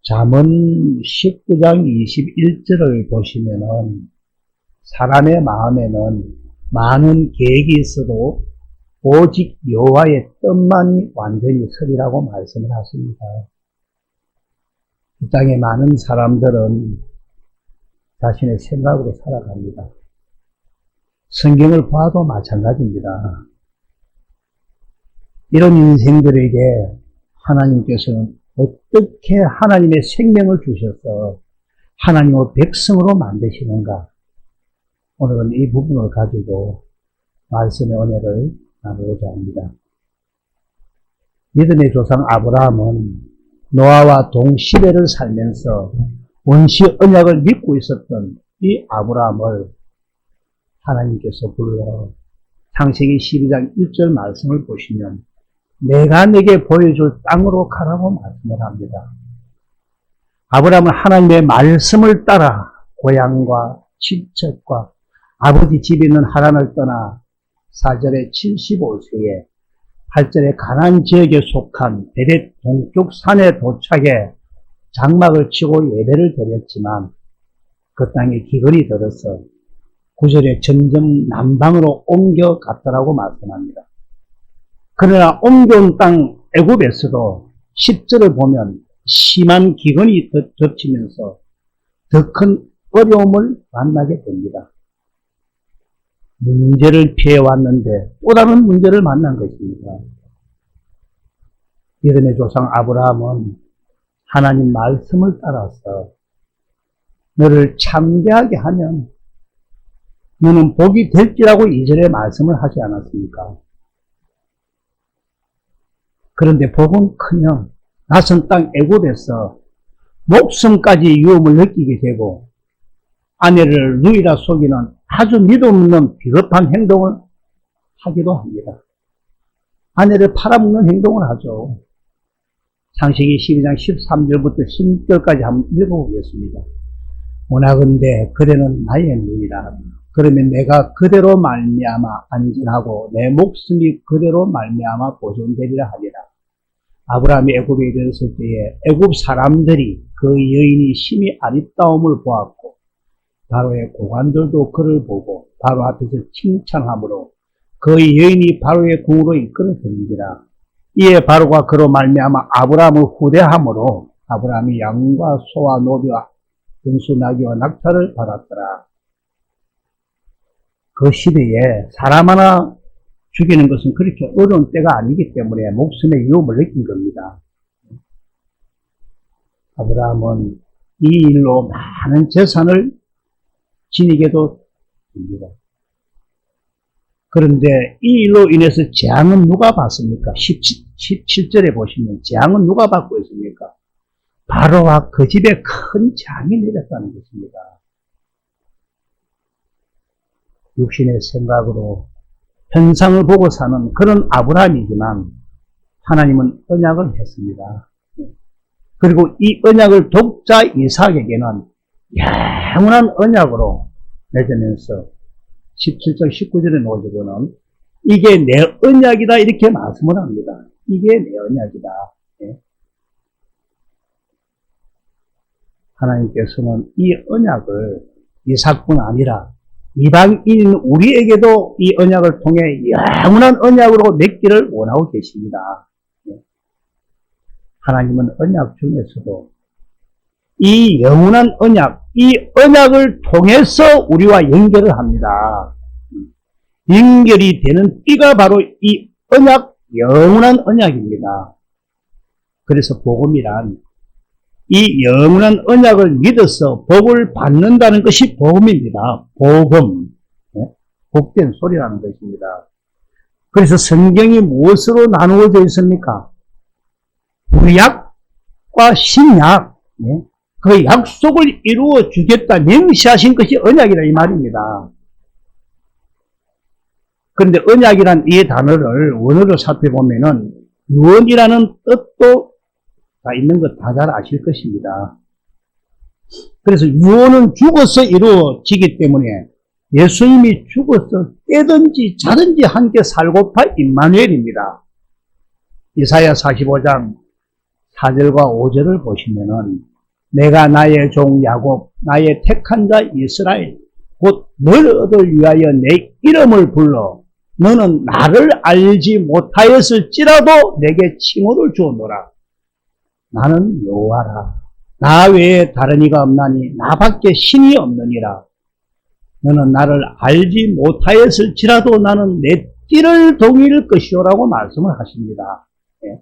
잠언 19장 21절을 보시면은 사람의 마음에는 많은 계획이 있어도 오직 여호와의 뜻만이 완전히 서리라고 말씀을 하십니다. 이 땅에 많은 사람들은 자신의 생각으로 살아갑니다. 성경을 봐도 마찬가지입니다. 이런 인생들에게 하나님께서는 어떻게 하나님의 생명을 주셔서 하나님의 백성으로 만드시는가? 오늘은 이 부분을 가지고 말씀의 은혜를 나누고자 합니다. 믿음의 조상 아브라함은 노아와 동시대를 살면서 원시 언약을 믿고 있었던 이 아브라함을 하나님께서 불러 창세기 12장 1절 말씀을 보시면 내가 내게 보여줄 땅으로 가라고 말씀을 합니다. 아브라함은 하나님의 말씀을 따라 고향과 친척과 아버지 집에 있는 하란을 떠나 4절에 75세에 8절에 가나안 지역에 속한 베벳 동쪽 산에 도착해 장막을 치고 예배를 드렸지만 그 땅에 기근이 들어서 9절에 점점 남방으로 옮겨갔더라고 말씀합니다. 그러나 옮겨온 땅 애굽에서도 10절을 보면 심한 기근이 덮치면서 더 큰 어려움을 만나게 됩니다. 문제를 피해왔는데 또 다른 문제를 만난 것입니다. 믿음의 조상 아브라함은 하나님 말씀을 따라서 너를 창대하게 하면 너는 복이 될지라고 2절에 말씀을 하지 않았습니까? 그런데 복은 커녕 낯선 땅 애굽에서 목숨까지 위험을 느끼게 되고 아내를 누이라 속이는 아주 믿음 없는 비겁한 행동을 하기도 합니다. 아내를 팔아먹는 행동을 하죠. 창세기 12장 13절부터 16절까지 한번 읽어보겠습니다. 원하건대 그대는 나의 누이라. 그러면 내가 그대로 말미암아 안전하고 내 목숨이 그대로 말미암아 보존되리라 하리라. 아브라함이 애굽에 이르렀을 때에 애굽 사람들이 그 여인이 심히 아리따움을 보았고 바로의 고관들도 그를 보고 바로 앞에서 칭찬하므로 그 여인이 바로의 궁으로 이끌어들이니라. 이에 바로가 그로 말미암아 아브라함을 후대함으로 아브라함이 양과 소와 노비와 등수 나귀와 낙타를 받았더라. 그 시대에 사람 하나 죽이는 것은 그렇게 어려운 때가 아니기 때문에 목숨의 위험을 느낀 겁니다. 아브라함은 이 일로 많은 재산을 지니게도 됩니다. 그런데 이 일로 인해서 재앙은 누가 받습니까? 17절에 보시면 재앙은 누가 받고 있습니까? 바로와 그 집에 큰 재앙이 내렸다는 것입니다. 육신의 생각으로 현상을 보고 사는 그런 아브라함이지만 하나님은 언약을 했습니다. 그리고 이 언약을 독자 이삭에게는 영원한 언약으로 맺으면서 17절 19절에 놓여지고는 이게 내 언약이다 이렇게 말씀을 합니다. 이게 내 언약이다. 하나님께서는 이 언약을 이삭뿐 아니라 이방인인 우리에게도 이 언약을 통해 영원한 언약으로 맺기를 원하고 계십니다. 하나님은 언약 중에서도 이 영원한 언약, 이 언약을 통해서 우리와 연결을 합니다. 연결이 되는 띠가 바로 이 언약, 영원한 언약입니다. 그래서 복음이란 이 영원한 언약을 믿어서 복을 받는다는 것이 복음입니다. 복음. 복된 소리라는 것입니다. 그래서 성경이 무엇으로 나누어져 있습니까? 구약과 신약. 그 약속을 이루어 주겠다 명시하신 것이 언약이라 이 말입니다. 그런데 언약이란 이 단어를 원어로 살펴보면은 유언이라는 뜻도 다 있는 것 다 잘 아실 것입니다. 그래서 유언은 죽어서 이루어지기 때문에 예수님이 죽어서 깨든지 자든지 함께 살고파 임마누엘입니다. 이사야 45장 4절과 5절을 보시면은 내가 나의 종 야곱, 나의 택한 자 이스라엘, 곧 너를 얻을 위하여 내 이름을 불러 너는 나를 알지 못하였을지라도 내게 칭호를 주었노라. 나는 여호와라. 나 외에 다른 이가 없나니 나밖에 신이 없느니라. 너는 나를 알지 못하였을지라도 나는 내 띠를 동일 것이오라고 말씀을 하십니다. 예.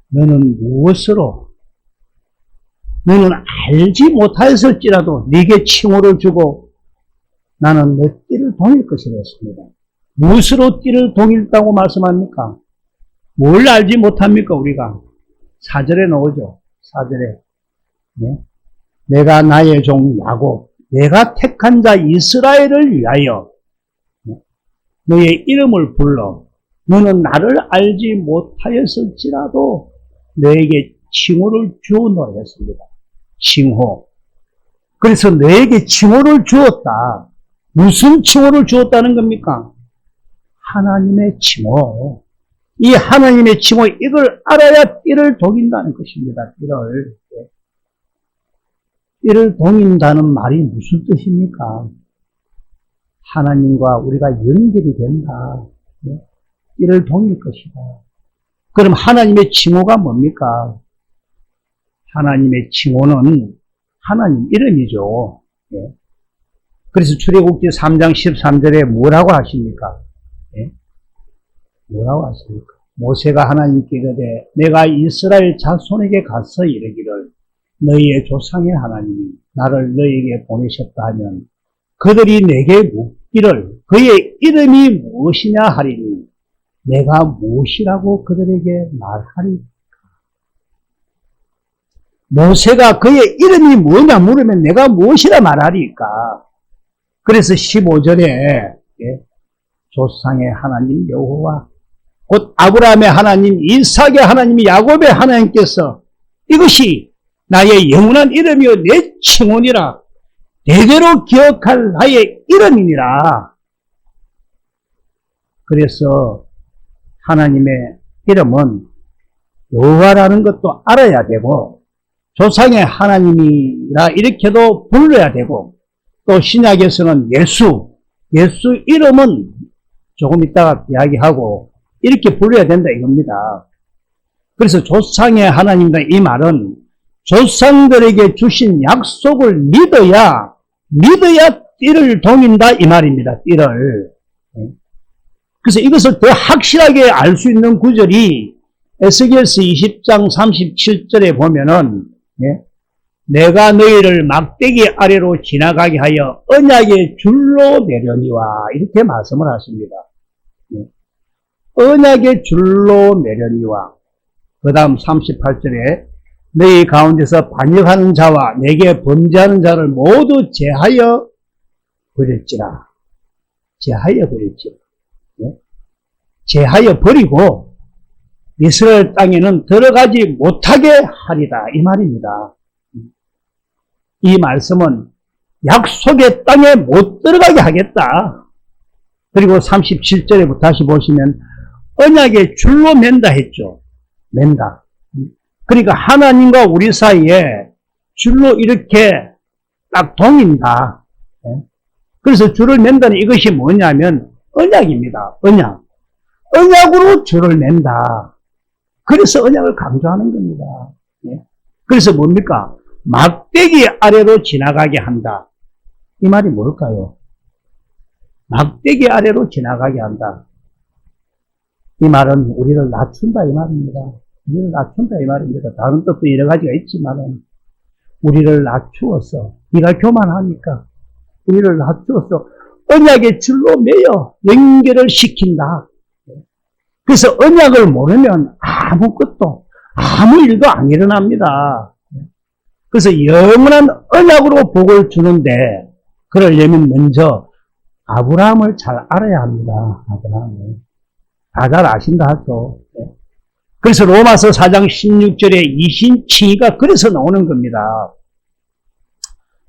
너는 무엇으로? 너는 알지 못하였을지라도 네게 칭호를 주고 나는 내 띠를 동일 것이라 했습니다. 무엇으로 띠를 동일다고 말씀합니까? 뭘 알지 못합니까 우리가? 4절에 나오죠. 4절에. 네? 내가 나의 종 야곱, 내가 택한 자 이스라엘을 위하여 너의 이름을 불러 너는 나를 알지 못하였을지라도 너에게 칭호를 주었노라 했습니다. 칭호. 그래서 너에게 칭호를 주었다. 무슨 칭호를 주었다는 겁니까? 하나님의 칭호. 이 하나님의 칭호, 이걸 알아야 띠를 동인다는 것입니다. 띠를 동인다는 말이 무슨 뜻입니까? 하나님과 우리가 연결이 된다. 띠를 동일 것이다. 그럼 하나님의 칭호가 뭡니까? 하나님의 칭호는 하나님 이름이죠. 그래서 출애굽기 3장 13절에 뭐라고 하십니까? 뭐라고 하십니까? 모세가 하나님께 이르되 내가 이스라엘 자손에게 가서 이르기를 너희의 조상의 하나님이 나를 너희에게 보내셨다 하면 그들이 내게 묻기를 그의 이름이 무엇이냐 하리니 내가 무엇이라고 그들에게 말하리? 모세가 그의 이름이 뭐냐 물으면 내가 무엇이라 말하리까? 그래서 15절에 조상의 하나님 여호와 곧 아브라함의 하나님, 이삭의 하나님, 야곱의 하나님께서 이것이 나의 영원한 이름이요 내 칭호니라. 대대로 기억할 나의 이름이니라. 그래서 하나님의 이름은 여호와라는 것도 알아야 되고 조상의 하나님이라 이렇게도 불러야 되고 또 신약에서는 예수 이름은 조금 이따가 이야기하고 이렇게 불러야 된다 이겁니다. 그래서 조상의 하나님이다 이 말은 조상들에게 주신 약속을 믿어야 띠를 동인다 이 말입니다. 띠를. 그래서 이것을 더 확실하게 알 수 있는 구절이 에스겔서 20장 37절에 보면은 내가 너희를 막대기 아래로 지나가게 하여 언약의 줄로 매려니와 이렇게 말씀을 하십니다. 언약의 줄로 매려니와 그 다음 38절에 너희 가운데서 반역하는 자와 내게 범죄하는 자를 모두 제하여 버렸지라. 제하여 버렸지라. 제하여 버리고 이스라엘 땅에는 들어가지 못하게 하리다 이 말입니다. 이 말씀은 약속의 땅에 못 들어가게 하겠다. 그리고 37절에 다시 보시면 언약의 줄로 맨다 했죠. 맨다. 그러니까 하나님과 우리 사이에 줄로 이렇게 딱 동인다. 그래서 줄을 맨다는 이것이 뭐냐면 언약입니다. 언약. 언약으로 줄을 맨다. 그래서 언약을 강조하는 겁니다. 그래서 뭡니까? 막대기 아래로 지나가게 한다. 이 말이 뭘까요? 막대기 아래로 지나가게 한다. 이 말은 우리를 낮춘다 이 말입니다. 우리를 낮춘다 이 말입니다. 다른 뜻도 여러 가지가 있지만 우리를 낮추어서 네가 교만하니까 우리를 낮추어서 언약의 줄로 매여 연결을 시킨다. 그래서 언약을 모르면 아무것도 아무 일도 안 일어납니다. 그래서 영원한 언약으로 복을 주는데 그러려면 먼저 아브라함을 잘 알아야 합니다. 아브라함을. 다 잘 아신다 하죠. 그래서 로마서 4장 16절에 이신칭의가 그래서 나오는 겁니다.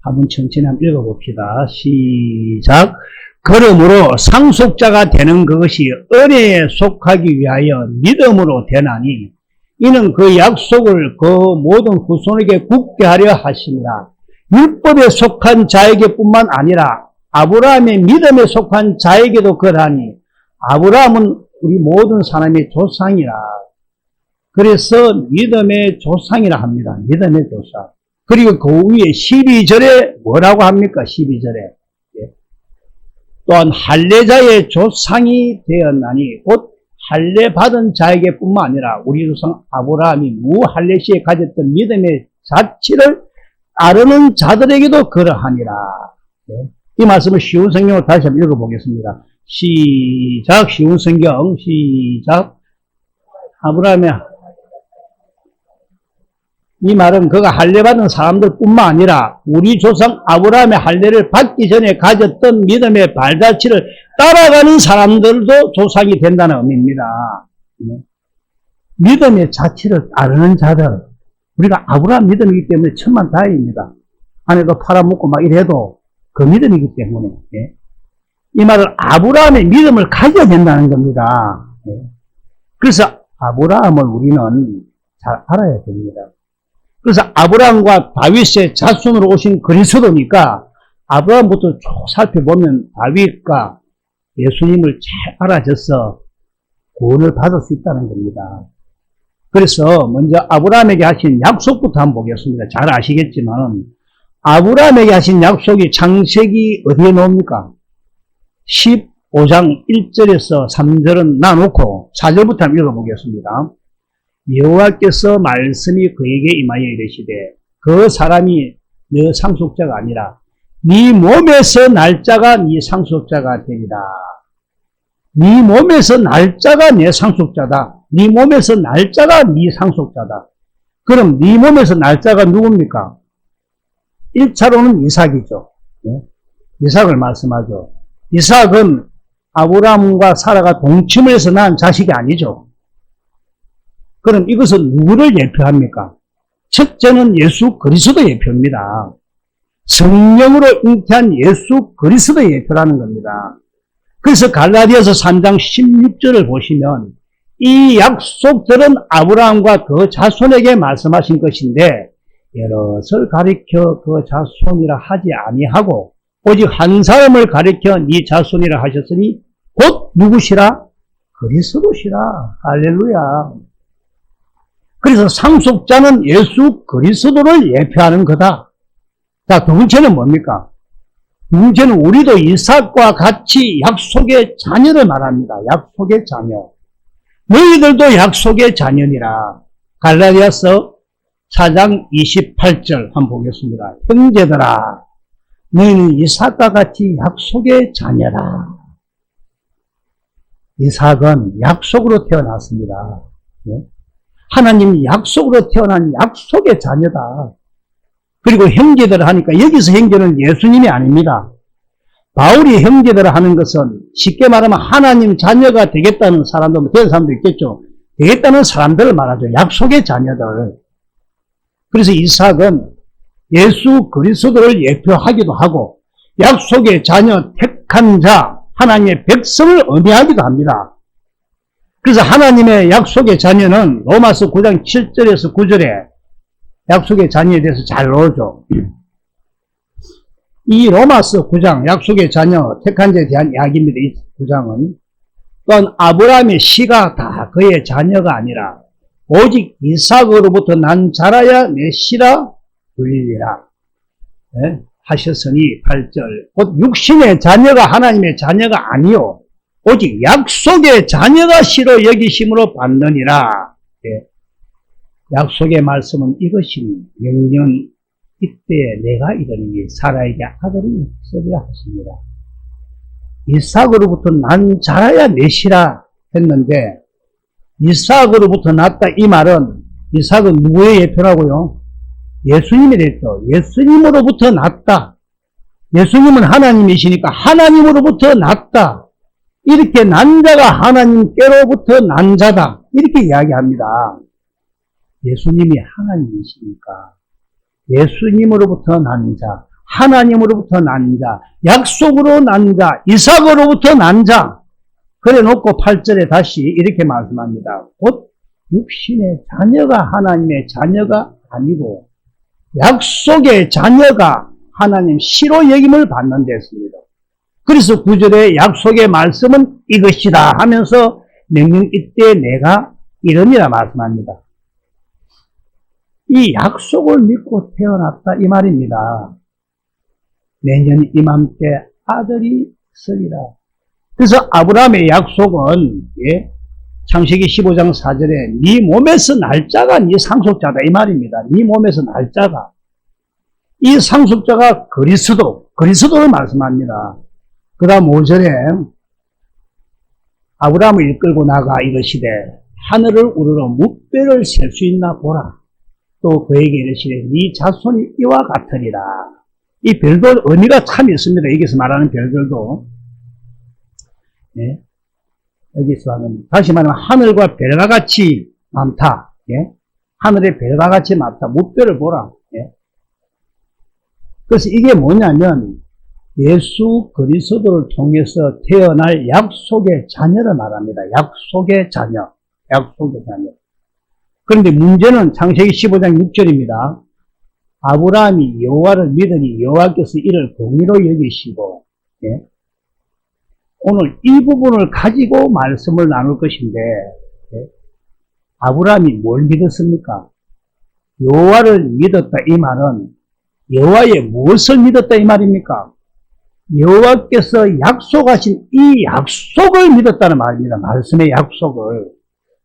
한번 천천히 한번 읽어봅시다. 시작. 그러므로 상속자가 되는 그것이 은혜에 속하기 위하여 믿음으로 되나니 이는 그 약속을 그 모든 후손에게 굳게 하려 하십니다. 율법에 속한 자에게 뿐만 아니라 아브라함의 믿음에 속한 자에게도 그러하니 아브라함은 우리 모든 사람의 조상이라. 그래서 믿음의 조상이라 합니다. 믿음의 조상. 그리고 그 위에 12절에 뭐라고 합니까? 12절에. 또한 할례자의 조상이 되었나니 곧 할례 받은 자에게 뿐만 아니라 우리 조상 아브라함이 무할례 시에 가졌던 믿음의 자치를 따르는 자들에게도 그러하니라. 이 말씀을 쉬운 성경으로 다시 한번 읽어보겠습니다. 시작. 쉬운 성경 시작. 아브라함의 이 말은 그가 할례 받은 사람들 뿐만 아니라 우리 조상 아브라함의 할례를 받기 전에 가졌던 믿음의 발자취를 따라가는 사람들도 조상이 된다는 의미입니다. 믿음의 자취를 따르는 자들, 우리가 아브라함 믿음이기 때문에 천만다행입니다. 안에도 팔아먹고 막 이래도 그 믿음이기 때문에 이 말은 아브라함의 믿음을 가져야 된다는 겁니다. 그래서 아브라함을 우리는 잘 알아야 됩니다. 그래서 아브라함과 다윗의 자손으로 오신 그리스도니까 아브라함부터 쭉 살펴보면 다윗과 예수님을 잘 알아줘서 구원을 받을 수 있다는 겁니다. 그래서 먼저 아브라함에게 하신 약속부터 한번 보겠습니다. 잘 아시겠지만 아브라함에게 하신 약속이 창세기 어디에 나옵니까? 15장 1절에서 3절은 놔놓고 4절부터 한번 읽어보겠습니다. 여호와께서 말씀이 그에게 임하여 이르시되 그 사람이 너 상속자가 아니라 네 몸에서 날짜가 네 상속자가 되리라. 네 몸에서 날짜가 내 상속자다. 네 몸에서 날짜가 네 상속자다. 그럼 네 몸에서 날짜가 누굽니까? 1차로는 이삭이죠. 이삭을 말씀하죠. 이삭은 아브라함과 사라가 동침을 해서 낳은 자식이 아니죠. 그럼 이것은 누구를 예표합니까? 첫째는 예수 그리스도 예표입니다. 성령으로 잉태한 예수 그리스도 예표라는 겁니다. 그래서 갈라디아서 3장 16절을 보시면 이 약속들은 아브라함과 그 자손에게 말씀하신 것인데 여럿을 가리켜 그 자손이라 하지 아니하고 오직 한 사람을 가리켜 네 자손이라 하셨으니 곧 누구시라? 그리스도시라. 할렐루야. 그래서 상속자는 예수 그리스도를 예표하는 거다. 자, 두 번째는 뭡니까? 두 번째는 우리도 이삭과 같이 약속의 자녀를 말합니다. 약속의 자녀. 너희들도 약속의 자녀니라. 갈라디아서 4장 28절 한번 보겠습니다. 형제들아, 너희는 이삭과 같이 약속의 자녀라. 이삭은 약속으로 태어났습니다. 하나님 약속으로 태어난 약속의 자녀다. 그리고 형제들 하니까 여기서 형제는 예수님이 아닙니다. 바울이 형제들 하는 것은 쉽게 말하면 하나님 자녀가 되겠다는 사람도 된 사람도 있겠죠. 되겠다는 사람들을 말하죠. 약속의 자녀들. 그래서 이삭은 예수 그리스도를 예표하기도 하고 약속의 자녀 택한 자 하나님의 백성을 의미하기도 합니다. 그래서 하나님의 약속의 자녀는 로마서 9장 7절에서 9절에 약속의 자녀에 대해서 잘 나오죠. 이 로마서 9장 약속의 자녀 택한 자에 대한 이야기입니다. 이 9장은 또한 아브라함의 씨가 다 그의 자녀가 아니라 오직 이삭으로부터 난 자라야 내 씨라 불리리라 하셨으니 8절 곧 육신의 자녀가 하나님의 자녀가 아니요 오직 약속의 자녀가 씨로 여기심으로 받느니라. 약속의 말씀은 이것이니 영년 이때에 내가 이르니 사라에게 아들이 있으리라 하십니다. 이삭으로부터 난 자라야 내 씨라 했는데 이삭으로부터 났다 이 말은 이삭은 누구의 예표라고요? 예수님이 됐죠. 예수님으로부터 났다. 예수님은 하나님이시니까 하나님으로부터 났다. 이렇게 난 자가 하나님께로부터 난 자다. 이렇게 이야기합니다. 예수님이 하나님이시니까 예수님으로부터 난 자, 하나님으로부터 난 자, 약속으로 난 자, 이삭으로부터 난 자. 그래 놓고 8절에 다시 이렇게 말씀합니다. 곧 육신의 자녀가 하나님의 자녀가 아니고 약속의 자녀가 하나님 시로 여김을 받는 데였습니다. 그래서 9절에 약속의 말씀은 이것이다 하면서 명령 이때 내가 이름이라 말씀합니다. 이 약속을 믿고 태어났다 이 말입니다. 내년 이맘때 아들이 있으리라. 그래서 아브라함의 약속은 창세기 15장 4절에 네 몸에서 날짜가 네 상속자다 이 말입니다. 네 몸에서 날짜가 이 상속자가 그리스도를 말씀합니다. 그 다음 5절에 아브라함을 이끌고 나가 이르시되 하늘을 우러러 뭇배를 셀 수 있나 보라. 또 그에게 이르시되 네 자손이 이와 같으리라. 이 별도 의미가 참 있습니다. 여기서 말하는 별들도. 여기서 하는, 다시 말하면 하늘과 별과 같이 많다. 하늘의 별과 같이 많다. 뭇별을 보라. 그래서 이게 뭐냐면 예수 그리스도를 통해서 태어날 약속의 자녀를 말합니다. 약속의 자녀. 그런데 문제는 창세기 15장 6절입니다. 아브라함이 여호와를 믿으니 여호와께서 이를 공의로 여기시고, 오늘 이 부분을 가지고 말씀을 나눌 것인데, 아브라함이 뭘 믿었습니까? 여호와를 믿었다 이 말은 여호와의 무엇을 믿었다 이 말입니까? 여호와께서 약속하신 이 약속을 믿었다는 말입니다. 말씀의 약속을.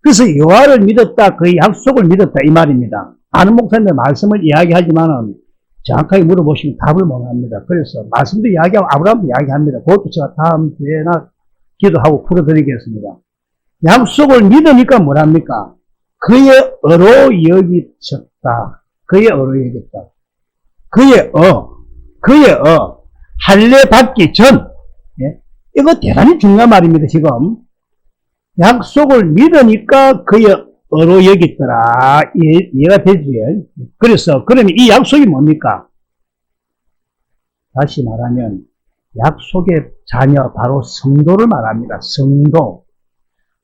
그래서 여호와를 믿었다, 그 약속을 믿었다 이 말입니다. 많은 목사님들 말씀을 이야기하지만은 정확하게 물어보시면 답을 못 합니다. 그래서 말씀도 이야기하고 아브라함도 이야기합니다. 그것도 제가 다음 주에나 기도하고 풀어드리겠습니다. 약속을 믿으니까 뭐랍니까? 그의 어로 여기셨다. 그의 어로 여겼다. 그의 할례 받기 전. 이거 대단히 중요한 말입니다, 지금. 약속을 믿으니까 그의 어로 여겼더라. 이해가 되지? 그래서, 그러면 이 약속이 뭡니까? 다시 말하면, 약속의 자녀, 바로 성도를 말합니다. 성도.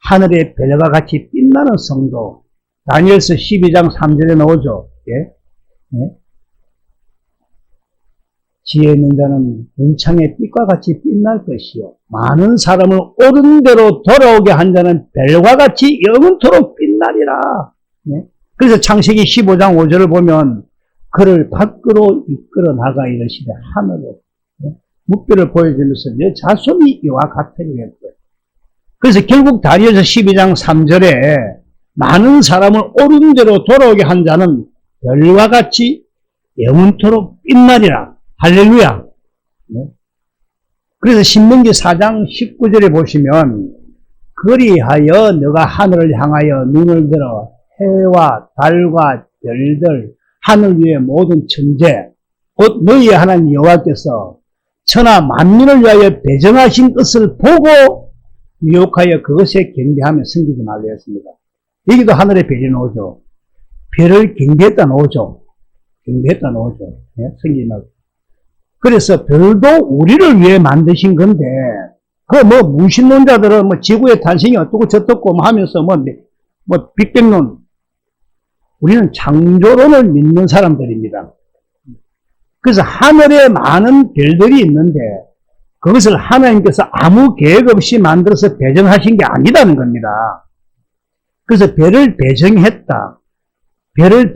하늘의 별과 같이 빛나는 성도. 다니엘서 12장 3절에 나오죠. 지혜 있는 자는 문창의 빛과 같이 빛날 것이요. 많은 사람을 옳은 대로 돌아오게 한 자는 별과 같이 영원토록 빛나리라. 그래서 창세기 15장 5절을 보면 그를 밖으로 이끌어 나가 이르시되 하늘로 뭇별을 보여주면서 내 자손이 이와 같으리라. 그래서 결국 다니엘서 12장 3절에 많은 사람을 옳은 대로 돌아오게 한 자는 별과 같이 영원토록 빛나리라. 할렐루야. 그래서 신명기 4장 19절에 보시면 그리하여 너가 하늘을 향하여 눈을 들어 해와 달과 별들 하늘 위의 모든 천재 곧 너희의 하나님 여호와께서 천하 만민을 위하여 배정하신 것을 보고 미혹하여 그것에 경배하며 섬기지 말라 했습니다. 여기도 하늘의 별이 나오죠. 별을 경배했다 나오죠. 섬기지 말고. 그래서 별도 우리를 위해 만드신 건데, 무신론자들은 지구의 탄생이 어떻고 저떻고 하면서 빅뱅론. 우리는 창조론을 믿는 사람들입니다. 그래서 하늘에 많은 별들이 있는데, 그것을 하나님께서 아무 계획 없이 만들어서 배정하신 게 아니라는 겁니다. 그래서 별을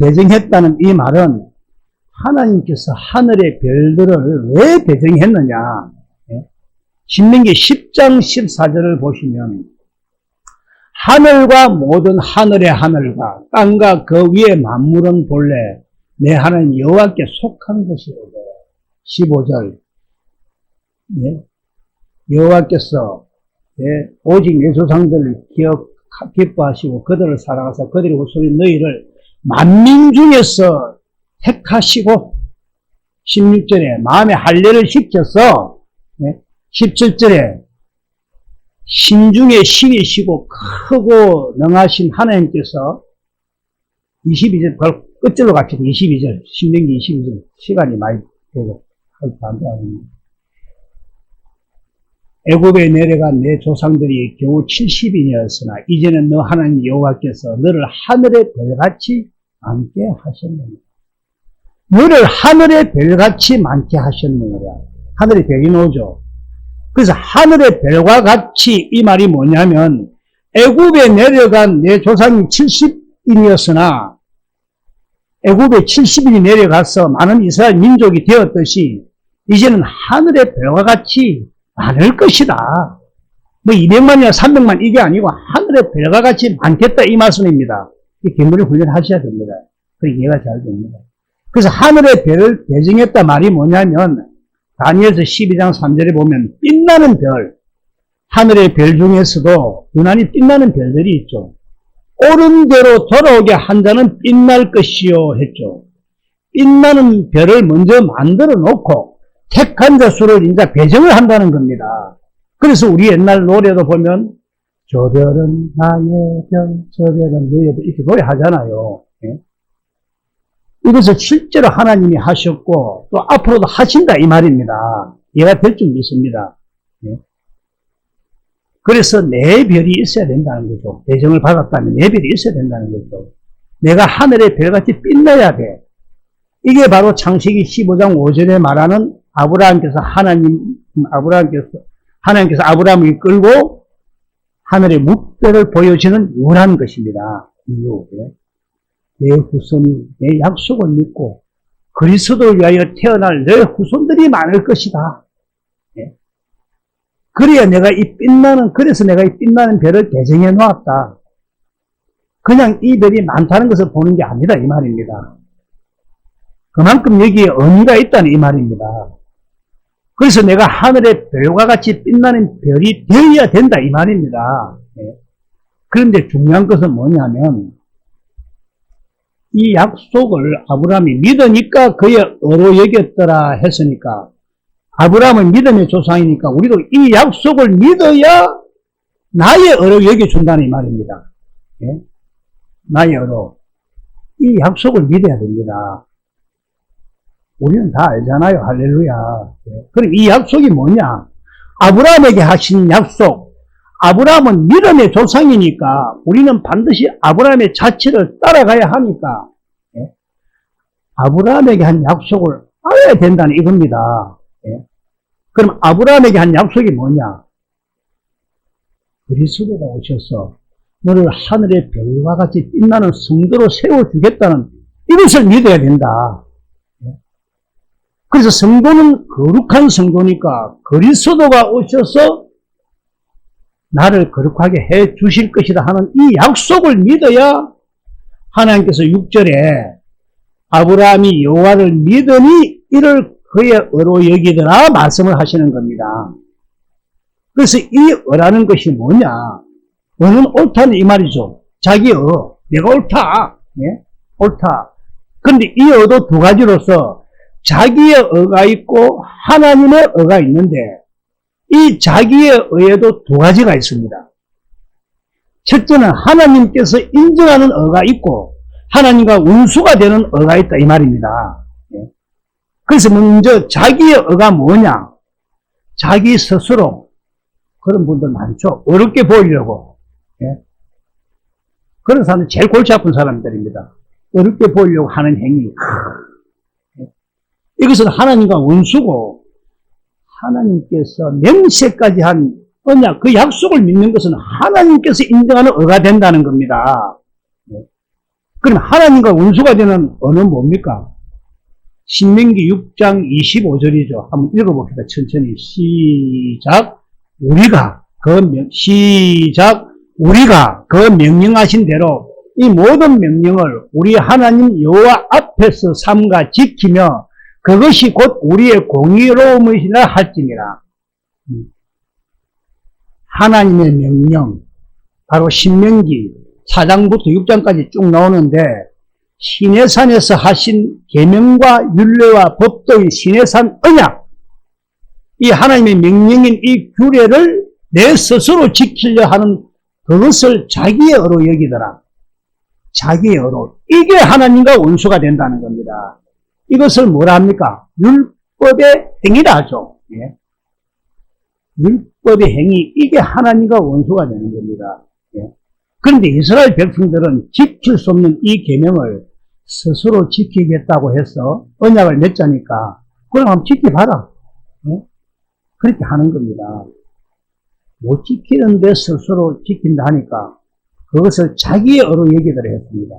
배정했다는 이 말은 하나님께서 하늘의 별들을 왜 배정했느냐. 신명기 10장 14절을 보시면 하늘과 모든 하늘의 하늘과 땅과 그 위의 만물은 본래 내 하나님 여호와께 속한 것이로되 15절 여호와께서 오직 내 조상들을 기뻐하시고 그들을 사랑하사 그들의 후손인 너희를 만민 중에서 택하시고 16절에 마음의 할례를 시켜서 17절에 신중에 신이시고 크고 능하신 하나님께서 22절 끝절로 갑시다. 22절 신명기 22절 시간이 많이 되고 안 됩니다. 애굽에 내려간 내 조상들이 겨우 70인이었으나 이제는 너 하나님 여호와께서 너를 하늘의 별같이 많게 하셨느니라. 너를 하늘의 별같이 많게 하셨느니라. 하늘의 별이 나오죠. 그래서 하늘의 별과 같이 이 말이 뭐냐면 애굽에 내려간 내 조상이 70인이었으나 애굽에 70인이 내려가서 많은 이스라엘 민족이 되었듯이 이제는 하늘의 별과 같이 많을 것이다. 뭐 200만이나 300만 이게 아니고 하늘의 별과 같이 많겠다 이 말씀입니다. 이 견문을 훈련하셔야 됩니다. 그 이해가 잘 됩니다. 그래서 하늘의 별을 배정했다 말이 뭐냐면 다니엘서 12장 3절에 보면 빛나는 별, 하늘의 별 중에서도 유난히 빛나는 별들이 있죠. 옳은 대로 돌아오게 한 자는 빛날 것이요 했죠. 빛나는 별을 먼저 만들어 놓고 택한 자 수를 이제 배정을 한다는 겁니다. 그래서 우리 옛날 노래도 보면 저 별은 나의 별, 저 별은 너의 별 이렇게 노래하잖아요. 예? 이것을 실제로 하나님이 하셨고 또 앞으로도 하신다 이 말입니다. 이해가 될 줄 믿습니다. 예? 그래서 내 별이 있어야 된다는 거죠. 배정을 받았다면 내 별이 있어야 된다는 거죠. 내가 하늘의 별같이 빛나야 돼. 이게 바로 창세기 15장 5절에 말하는 아브라함께서 아브라함을 이끌고 하늘의 묵별을 보여주는 유라는 것입니다. 이유. 내 후손이 내 약속을 믿고 그리스도를 위하여 태어날 내 후손들이 많을 것이다. 그래서 내가 이 빛나는 별을 배정해 놓았다. 그냥 이 별이 많다는 것을 보는 게 아니다 이 말입니다. 그만큼 여기에 의미가 있다는 이 말입니다. 그래서 내가 하늘의 별과 같이 빛나는 별이 되어야 된다 이 말입니다. 그런데 중요한 것은 뭐냐면 이 약속을 아브라함이 믿으니까 그의 의로 여겼더라 했으니까 아브라함은 믿음의 조상이니까 우리도 이 약속을 믿어야 나의 의로 여겨준다는 이 말입니다. 나의 의로. 이 약속을 믿어야 됩니다. 우리는 다 알잖아요. 할렐루야. 그럼 이 약속이 뭐냐? 아브라함에게 하신 약속. 아브라함은 믿음의 조상이니까 우리는 반드시 아브라함의 자취를 따라가야 하니까 아브라함에게 한 약속을 알아야 된다는 이겁니다. 그럼 아브라함에게 한 약속이 뭐냐? 그리스도가 오셔서 너를 하늘의 별과 같이 빛나는 성도로 세워주겠다는 이것을 믿어야 된다. 그래서 성도는 거룩한 성도니까 그리스도가 오셔서 나를 거룩하게 해 주실 것이다 하는 이 약속을 믿어야 하나님께서 6절에 아브라함이 여호와를 믿으니 이를 그의 의로 여기더라 말씀을 하시는 겁니다. 그래서 이 의라는 것이 뭐냐? 의는 옳다는 이 말이죠. 자기 의, 내가 옳다. 옳다. 그런데 이 의도 두 가지로서 자기의 의가 있고 하나님의 의가 있는데 이 자기의 의에도 두 가지가 있습니다. 첫째는 하나님께서 인정하는 의가 있고 하나님과 원수가 되는 의가 있다 이 말입니다. 그래서 먼저 자기의 의가 뭐냐? 자기 스스로 그런 분들 많죠. 어렵게 보이려고. 그런 사람은 제일 골치 아픈 사람들입니다. 어렵게 보이려고 하는 행위. 이것은 하나님과 원수고 하나님께서 맹세까지 한 언약, 그 약속을 믿는 것은 하나님께서 인정하는 의가 된다는 겁니다. 그럼 하나님과 원수가 되는 의는 뭡니까? 신명기 6장 25절이죠. 한번 읽어봅시다. 천천히. 시작. 우리가 그 명령하신 대로 이 모든 명령을 우리 하나님 여호와 앞에서 삼가 지키며 그것이 곧 우리의 공의로움이라 할지니라. 하나님의 명령, 바로 신명기 4장부터 6장까지 쭉 나오는데 시내산에서 하신 계명과 율례와 법도인 시내산 언약, 이 하나님의 명령인 이 규례를 내 스스로 지키려 하는 그것을 자기의 의로 여기더라. 자기의 의로. 이게 하나님과 원수가 된다는 겁니다. 이것을 뭐라 합니까? 율법의 행위라 하죠. 율법의 행위, 이게 하나님과 원수가 되는 겁니다. 예. 그런데 이스라엘 백성들은 지킬 수 없는 이 계명을 스스로 지키겠다고 해서 언약을 맺자니까 그럼 한번 지켜봐라. 예? 그렇게 하는 겁니다. 못 지키는데 스스로 지킨다 하니까 그것을 자기의 어로 얘기를 했습니다.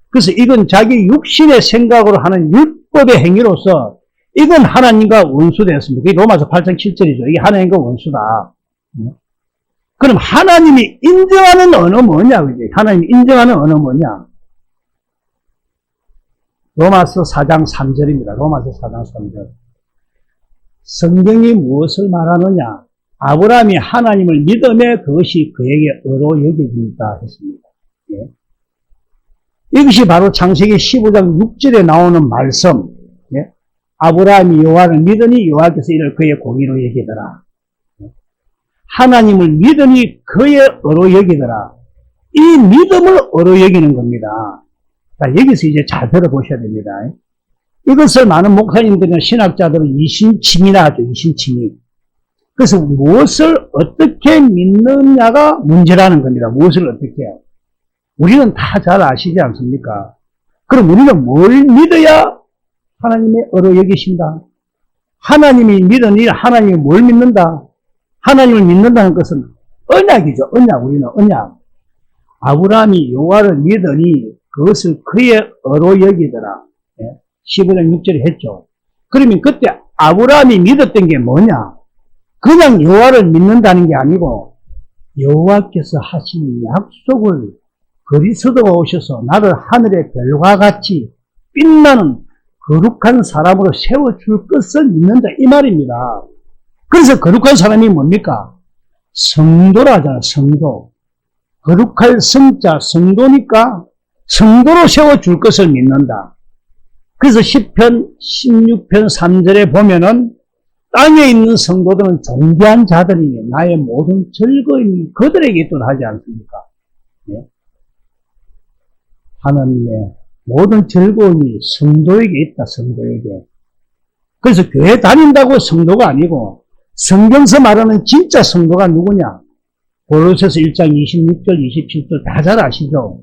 그래서 이건 자기 육신의 생각으로 하는 율법의 행위로서 이건 하나님과 원수되었습니다. 그게 로마서 8장 7절이죠. 이게 하나님과 원수다. 그럼 하나님이 인정하는 언어 뭐냐? 그지? 하나님이 인정하는 언어 뭐냐? 로마서 4장 3절입니다. 로마서 4장 3절. 성경이 무엇을 말하느냐? 아브라함이 하나님을 믿음에 그것이 그에게 의로 여겨진다 했습니다. 예. 이것이 바로 창세기 15장 6절에 나오는 말씀. 예. 아브라함이 여호와를 믿으니 여호와께서 이를 그의 공의로 여기더라. 예. 하나님을 믿으니 그의 의로 여기더라. 이 믿음을 의로 여기는 겁니다. 자, 여기서 이제 잘 들어보셔야 됩니다. 이것을 많은 목사님들이나 신학자들은 이신침이라 하죠. 이신침이. 그래서 무엇을 어떻게 믿느냐가 문제라는 겁니다. 무엇을 어떻게 해요. 우리는 다 잘 아시지 않습니까? 그럼 우리는 뭘 믿어야 하나님의 의로 여기신다? 하나님이 믿으니 하나님이 뭘 믿는다? 하나님을 믿는다는 것은 언약이죠. 언약. 우리는 언약. 아브라함이 여호와를 믿으니 그것을 그의 의로 여기더라. 15장 6절에 했죠. 그러면 그때 아브라함이 믿었던 게 뭐냐? 그냥 여호와를 믿는다는 게 아니고 여호와께서 하신 약속을 그리스도가 오셔서 나를 하늘의 별과 같이 빛나는 거룩한 사람으로 세워줄 것을 믿는다 이 말입니다. 그래서 거룩한 사람이 뭡니까? 성도라잖아. 성도. 거룩할 성자 성도니까 성도로 세워줄 것을 믿는다. 그래서 10편 16편 3절에 보면은 땅에 있는 성도들은 존귀한 자들이니 나의 모든 즐거움이 그들에게 있도록 하지 않습니까? 예? 하나님의 모든 즐거움이 성도에게 있다. 성도에게. 그래서 교회 다닌다고 성도가 아니고 성경서 말하는 진짜 성도가 누구냐? 골로새서 1장 26절 27절 다 잘 아시죠?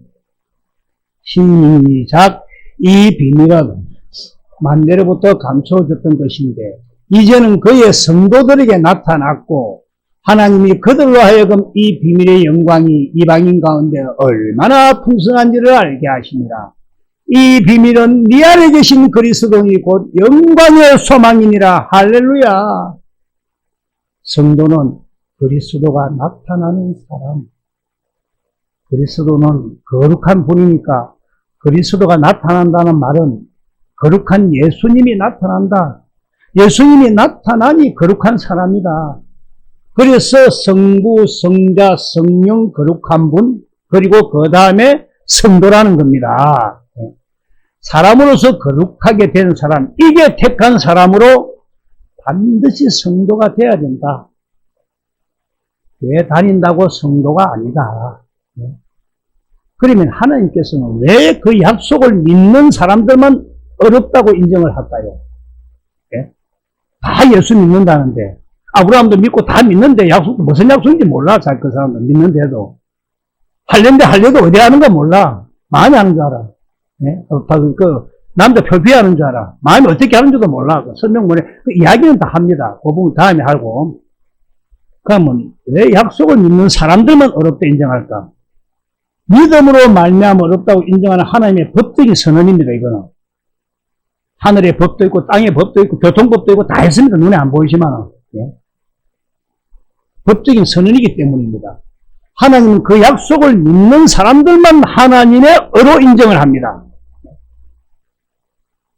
시작. 이 비밀은 만대로부터 감춰졌던 것인데 이제는 그의 성도들에게 나타났고 하나님이 그들로 하여금 이 비밀의 영광이 이방인 가운데 얼마나 풍성한지를 알게 하시니라. 이 비밀은 네 안에 계신 그리스도니 곧 영광의 소망이니라. 할렐루야. 성도는 그리스도가 나타나는 사람. 그리스도는 거룩한 분이니까 그리스도가 나타난다는 말은 거룩한 예수님이 나타난다. 예수님이 나타나니 거룩한 사람이다. 그래서 성부, 성자, 성령 거룩한 분, 그리고 그 다음에 성도라는 겁니다. 사람으로서 거룩하게 된 사람, 이게 택한 사람으로 반드시 성도가 돼야 된다. 왜 다닌다고 성도가 아니다. 그러면 하나님께서는 왜 그 약속을 믿는 사람들만 어렵다고 인정을 할까요? 예? 다 예수 믿는다는데 아브라함도 믿고 다 믿는데 약속도 무슨 약속인지 몰라. 잘 그 사람도 믿는데도 할랜데 할래도 어디 하는가 몰라. 많이 하는 줄 알아. 예? 남자 표피하는 줄 알아. 마음이 어떻게 하는지도 몰라. 설명문에 이야기는 다 합니다. 그 부분 다음에 하고. 그러면 왜 약속을 믿는 사람들만 어렵다 인정할까? 믿음으로 말미암아 어렵다고 인정하는 하나님의 법적인 선언입니다. 이거는 하늘의 법도 있고 땅의 법도 있고 교통법도 있고 다 있습니다. 눈에 안 보이지만 예. 법적인 선언이기 때문입니다. 하나님은 그 약속을 믿는 사람들만 하나님의 의로 인정을 합니다.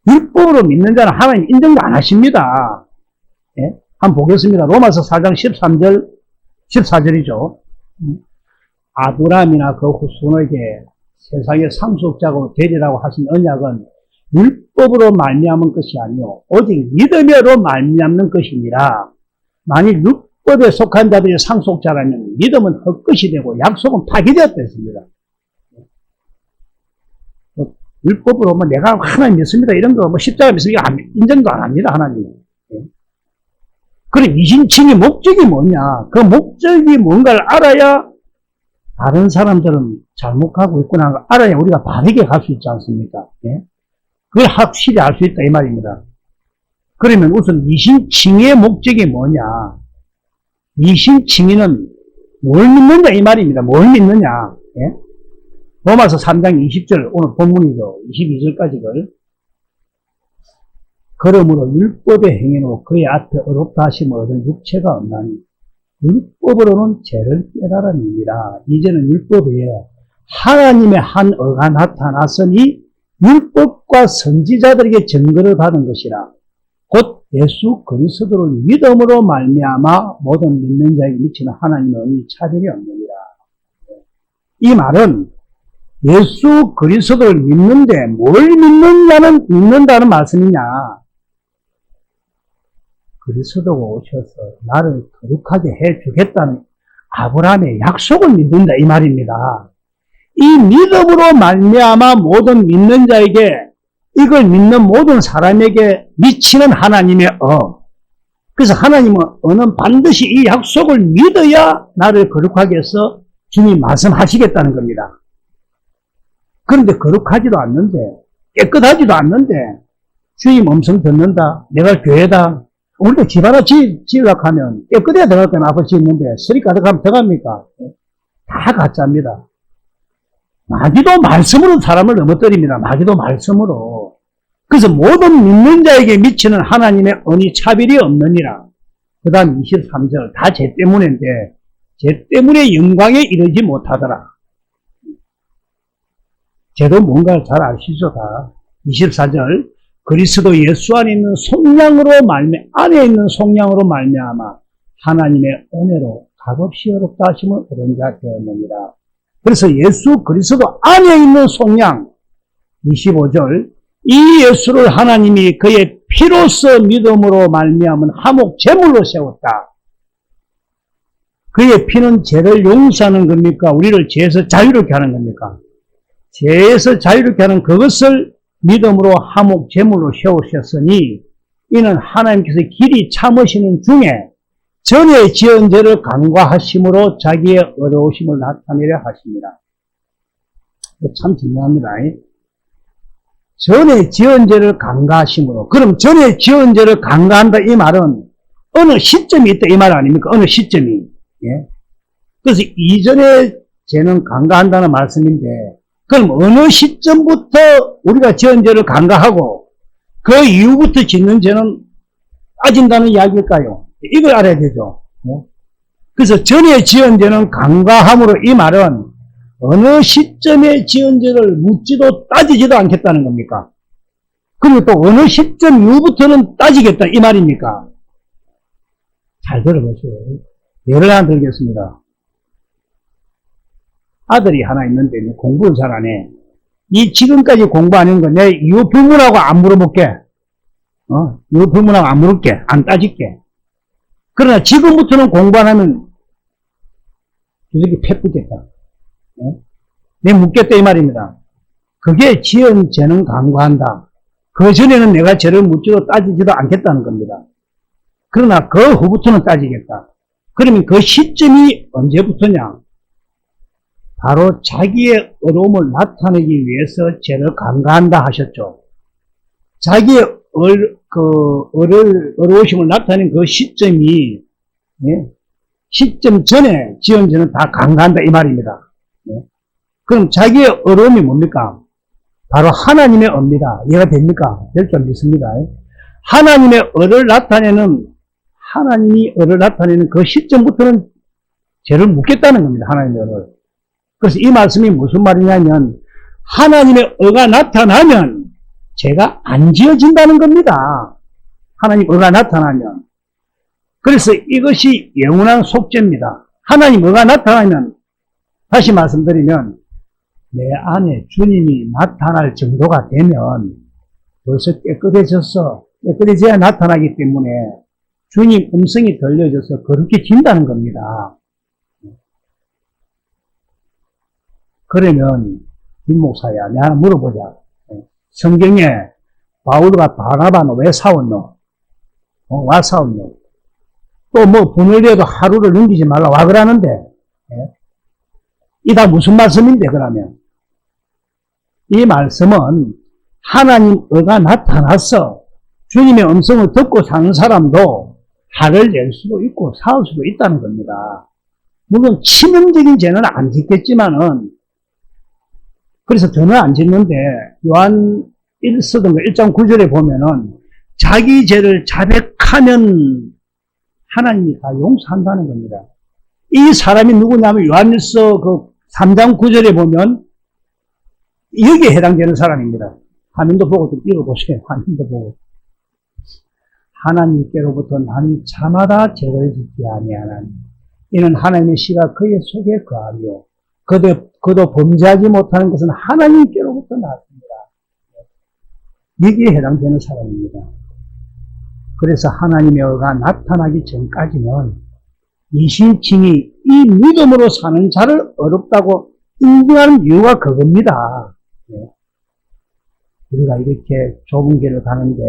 율법으로 믿는 자는 하나님 인정도 안 하십니다. 예? 한번 보겠습니다. 로마서 4장 13절 14절이죠. 아브라함이나 그 후손에게 세상의 상속자고 되리라고 하신 언약은 율법으로 말미암은 것이 아니요 오직 믿음으로 말미암는 것이니라. 만일 율법에 속한 자들이 상속자라면 믿음은 헛것이 되고 약속은 파기되었다 했습니다. 율법으로 내가 하나님 믿습니다 이런 거 십자가 믿습니다 인정도 안 합니다. 하나님. 그럼 이심칭의 목적이 뭐냐? 그 목적이 뭔가를 알아야 다른 사람들은 잘못 가고 있구나 알아야 우리가 바르게 갈 수 있지 않습니까? 예? 그걸 확실히 알 수 있다 이 말입니다. 그러면 우선 이심칭의 목적이 뭐냐? 이심칭의는 뭘 믿느냐 이 말입니다. 뭘 믿느냐? 예? 로마서 3장 20절 오늘 본문이죠. 22절까지를 그러므로 율법의 행위로 그의 앞에 어렵다 하심을 얻은 육체가 없나니 율법으로는 죄를 깨달음이니라. 이제는 율법 외에 하나님의 한 어가 나타났으니 율법과 선지자들에게 증거를 받은 것이라. 곧 예수 그리스도를 믿음으로 말미암아 모든 믿는 자에게 미치는 하나님의 은혜의 차별이 없느니라. 이 말은 예수 그리스도를 믿는데 뭘 믿는다는 말씀이냐? 그리스도가 오셔서 나를 거룩하게 해주겠다는 아브라함의 약속을 믿는다 이 말입니다. 이 믿음으로 말미암아 모든 믿는 자에게 이걸 믿는 모든 사람에게 미치는 하나님의 그래서 하나님은 어는 반드시 이 약속을 믿어야 나를 거룩하게 해서 주님 말씀하시겠다는 겁니다. 그런데 거룩하지도 않는데 깨끗하지도 않는데 주님 음성 듣는다. 내가 교회다. 우리도 집 하나 지으려고 하면 깨끗해야 들어갈 때는 아버지 있는데 쓰리 가득하면 들어갑니까? 다 가짜입니다. 마귀도 말씀으로 사람을 넘어뜨립니다. 마귀도 말씀으로. 그래서 모든 믿는 자에게 미치는 하나님의 은혜 차별이 없느니라. 그 다음 23절 다 죄 때문인데 죄 때문에 영광에 이르지 못하더라. 죄도 뭔가 잘 아시죠 다. 24절 그리스도 예수 안에 있는 안에 있는 속량으로 말미암아 하나님의 은혜로 값없이 어렵다 하심을 얻은 자 되었느니라. 그래서 예수 그리스도 안에 있는 속량 25절 이 예수를 하나님이 그의 피로써 믿음으로 말미암은 화목 제물로 세웠다. 그의 피는 죄를 용서하는 겁니까? 우리를 죄에서 자유롭게 하는 겁니까? 죄에서 자유롭게 하는 그것을 믿음으로 화목 제물로 세우셨으니 이는 하나님께서 길이 참으시는 중에 전에 지은 죄를 간과하심으로 자기의 어려우심을 나타내려 하십니다. 참 중요합니다. 전에 지은 죄를 간과하심으로. 그럼 전에 지은 죄를 간과한다 이 말은 어느 시점이 있다 이 말 아닙니까? 어느 시점이. 예? 그래서 이전에 죄는 간과한다는 말씀인데 그럼 어느 시점부터 우리가 지은 죄를 간과하고 그 이후부터 짓는 죄는 빠진다는 이야기일까요? 이걸 알아야 되죠. 그래서 전에 지은 죄는 간과함으로 이 말은 어느 시점에 지은 죄를 묻지도 따지지도 않겠다는 겁니까? 그리고 또 어느 시점 이후부터는 따지겠다 이 말입니까? 잘 들어보세요. 예를 하나 들겠습니다. 아들이 하나 있는데 공부를 잘 안 해. 이 지금까지 공부 안 한 거 내 이유 불문하고 안 물어볼게. 이유 불문하고 안 물을게. 안 따질게. 그러나 지금부터는 공부 안 하면 이렇게 패쁘겠다. 내 묻겠다 이 말입니다. 그게 지은 죄는 간과한다. 그 전에는 내가 죄를 묻지도 따지지도 않겠다는 겁니다. 그러나 그 후부터는 따지겠다. 그러면 그 시점이 언제부터냐? 바로 자기의 어려움을 나타내기 위해서 죄를 간과한다 하셨죠. 자기의 어려우심을 나타낸 그 시점이, 시점 전에 지은 죄는 다 간과한다 이 말입니다. 그럼 자기의 어려움이 뭡니까? 바로 하나님의 은입니다. 이해가 됩니까? 될 줄 믿습니다. 하나님의 은을 나타내는 그 시점부터는 죄를 묻겠다는 겁니다. 하나님의 은을. 그래서 이 말씀이 무슨 말이냐면 하나님의 의가 나타나면 죄가 안 지어진다는 겁니다. 하나님 의가 나타나면. 그래서 이것이 영원한 속죄입니다. 하나님 의가 나타나면 다시 말씀드리면 내 안에 주님이 나타날 정도가 되면 벌써 깨끗해져야 나타나기 때문에 주님 음성이 들려져서 거룩해진다는 겁니다. 그러면 김 목사야 내가 물어보자. 성경에 바울과 바나바는 왜 싸웠노? 왜 싸웠노? 또 뭐 분을 내도 하루를 넘기지 말라 와 그러는데, 예? 이 다 무슨 말씀인데 그러면? 이 말씀은 하나님 의가 나타나서 주님의 음성을 듣고 사는 사람도 화를 낼 수도 있고 싸울 수도 있다는 겁니다. 물론 치명적인 죄는 안 짓겠지만은, 그래서 저는 안 짓는데 요한 1서든가 1장 9절에 보면은 자기 죄를 자백하면 하나님이 다 용서한다는 겁니다. 이 사람이 누구냐면 요한일서 그 3장 9절에 보면 여기에 해당되는 사람입니다. 화면도 보고 좀 읽어보세요. 화면도 보고. 하나님께로부터 나는 자마다 죄를 짓지 아니하나니 이는 하나님의 씨가 그의 속에 거하며 그도 범죄하지 못하는 것은 하나님께로부터 나왔습니다. 여기에 해당되는 사람입니다. 그래서 하나님의 의가 나타나기 전까지는 이신칭이 이 믿음으로 사는 자를 어렵다고 인정하는 이유가 그겁니다. 우리가 이렇게 좁은 길을 가는데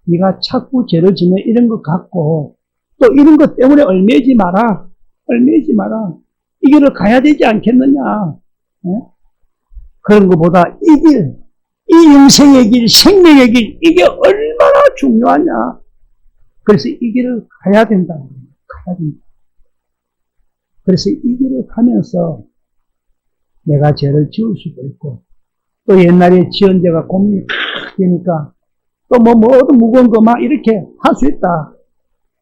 네가 자꾸 죄를 지면 이런 것 갖고 또 이런 것 때문에 얽매이지 마라. 얽매이지 마라. 이 길을 가야 되지 않겠느냐. 그런 것보다 이 길, 이 영생의 길, 생명의 길, 이게 얼마나 중요하냐. 그래서 이 길을 가야 된다. 가야 된다. 그래서 이 길을 가면서 내가 죄를 지을 수도 있고 또 옛날에 지은 죄가 고민이 팍 되니까 또 어떤 무거운 거 막 이렇게 할 수 있다.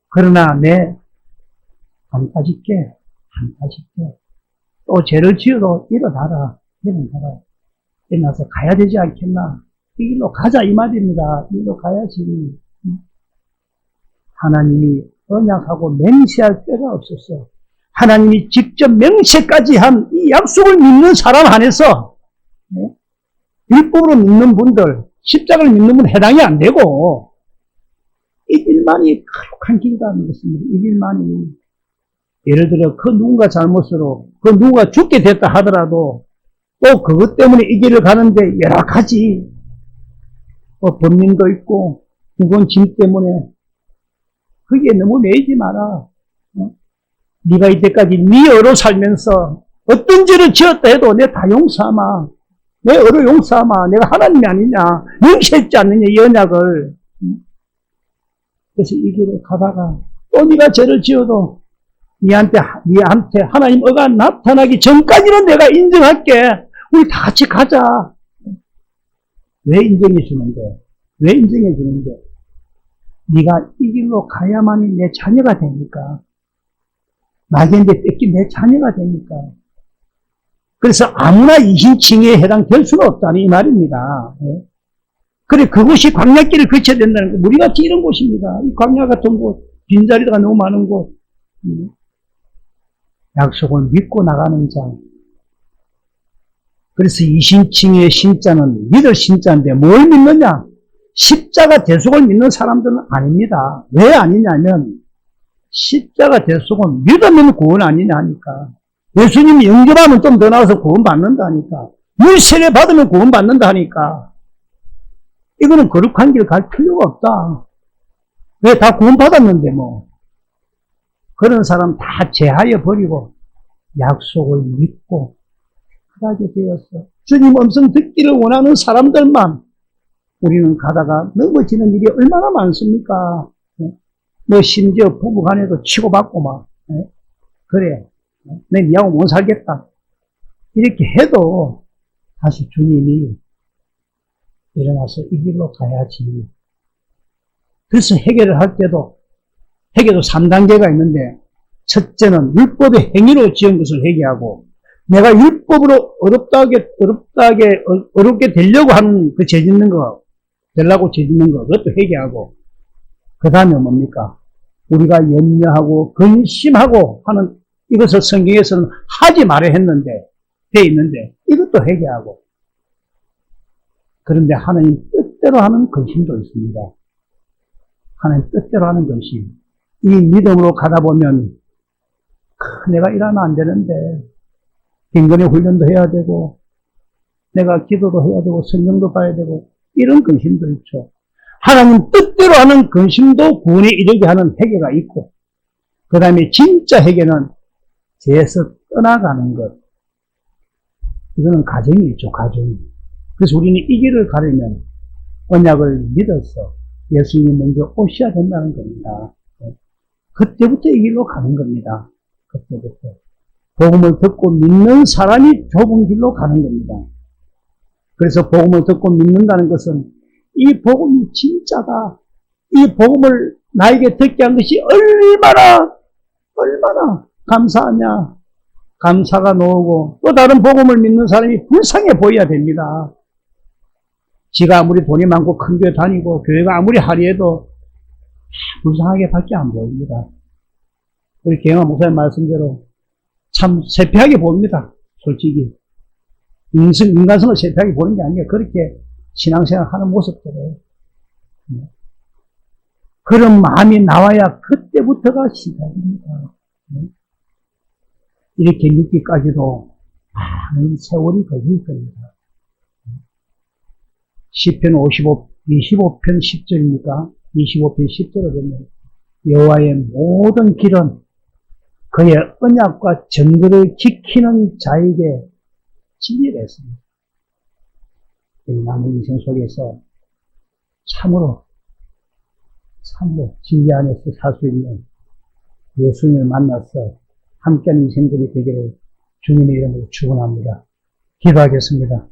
그러나 안 빠질게. 또 죄를 지어도 일어나라. 일어나서 가야 되지 않겠나. 이 길로 가자 이 말입니다. 이 길로 가야지. 하나님이 언약하고 맹세할 때가 없었어. 하나님이 직접 맹세까지 한 이 약속을 믿는 사람 안에서 율법으로 믿는 분들, 십자가를 믿는 분 해당이 안 되고 이 길만이 거룩한 길이라는 것입니다. 이 길만이. 예를 들어 그 누군가 잘못으로 그 누군가 죽게 됐다 하더라도 또 그것 때문에 이 길을 가는데 여러 가지 범민도 있고 무거운 짐 때문에 거기에 너무 매이지 마라. 네가 이때까지 네 의로 살면서 어떤 죄를 지었다 해도 내 다 용서하마. 내 의로 용서하마. 내가 하나님이 아니냐. 용서했지 않느냐 이 언약을. 그래서 이 길을 가다가 또 네가 죄를 지어도 네한테 하나님 의가 나타나기 전까지는 내가 인정할게. 우리 다 같이 가자. 왜 인정해 주는데? 왜 인정해 주는데? 네가 이 길로 가야만이 내 자녀가 되니까. 낙인데 뺏긴 내 자녀가 되니까. 그래서 아무나 이신칭에 해당될 수는 없다는 이 말입니다. 그래, 그곳이 광야길을 거쳐야 된다는 거. 우리같이 이런 곳입니다. 이 광야 같은 곳, 빈자리가 너무 많은 곳. 약속을 믿고 나가는 자. 그래서 이신칭의 신자는 믿을 신자인데 뭘 믿느냐? 십자가 대속을 믿는 사람들은 아닙니다. 왜 아니냐면 십자가 대속은 믿으면 구원 아니냐 하니까. 예수님이 영접하면 좀 더 나와서 구원 받는다니까. 물세례 받으면 구원 받는다 하니까. 이거는 거룩한 길 갈 필요가 없다. 왜 다 구원 받았는데 뭐. 그런 사람 다 제하여 버리고 약속을 믿고 가게 되었어. 주님 음성 듣기를 원하는 사람들만 우리는 가다가 넘어지는 일이 얼마나 많습니까? 뭐 심지어 부부간에도 치고받고 막 그래 내 니하고 못 살겠다 이렇게 해도 다시 주님이 일어나서 이 길로 가야지. 그래서 해결을 할 때도 해결도 3단계가 있는데 첫째는 율법의 행위로 지은 것을 회개하고 내가 율법으로 어렵게 되려고 하는 그 죄 짓는 거 되려고 죄 짓는 거 그것도 회개하고 그 다음에 뭡니까? 우리가 염려하고 근심하고 하는 이것을 성경에서는 하지 말아야 했는데 돼 있는데 이것도 회개하고 그런데 하나님 뜻대로 하는 근심도 있습니다. 하나님 뜻대로 하는 근심. 이 믿음으로 가다 보면 내가 이러면 안 되는데 빈곤의 훈련도 해야 되고 내가 기도도 해야 되고 성경도 봐야 되고 이런 근심도 있죠. 하나님 뜻대로 하는 근심도 구원에 이르게 하는 회개가 있고 그 다음에 진짜 회개는 죄에서 떠나가는 것. 이거는 가정이죠, 가정이. 그래서 우리는 이 길을 가려면 언약을 믿어서 예수님이 먼저 오셔야 된다는 겁니다. 그때부터 이 길로 가는 겁니다. 그때부터. 복음을 듣고 믿는 사람이 좁은 길로 가는 겁니다. 그래서 복음을 듣고 믿는다는 것은 이 복음이 진짜다. 이 복음을 나에게 듣게 한 것이 얼마나 감사하냐. 감사가 나오고 또 다른 복음을 믿는 사람이 불쌍해 보여야 됩니다. 지가 아무리 돈이 많고 큰 교회 다니고 교회가 아무리 화려해도 불쌍하게 밖에 안 보입니다. 우리 개영아 목사님 말씀대로 참 세피하게 보입니다. 솔직히. 인간성을 세피하게 보이는 게 아니에요. 그렇게 신앙생활 하는 모습들을. 그런 마음이 나와야 그때부터가 시작입니다. 이렇게 믿기까지도 많은 세월이 걸릴 겁니다. 시편 25편 10절입니까? 25편 10절을 보면 여호와의 모든 길은 그의 언약과 정의를 지키는 자에게 진리했습니다. 남은 인생 속에서 참으로 진리 안에서 살 수 있는 예수님을 만나서 함께하는 인생들이 되기를 주님의 이름으로 축원합니다. 기도하겠습니다.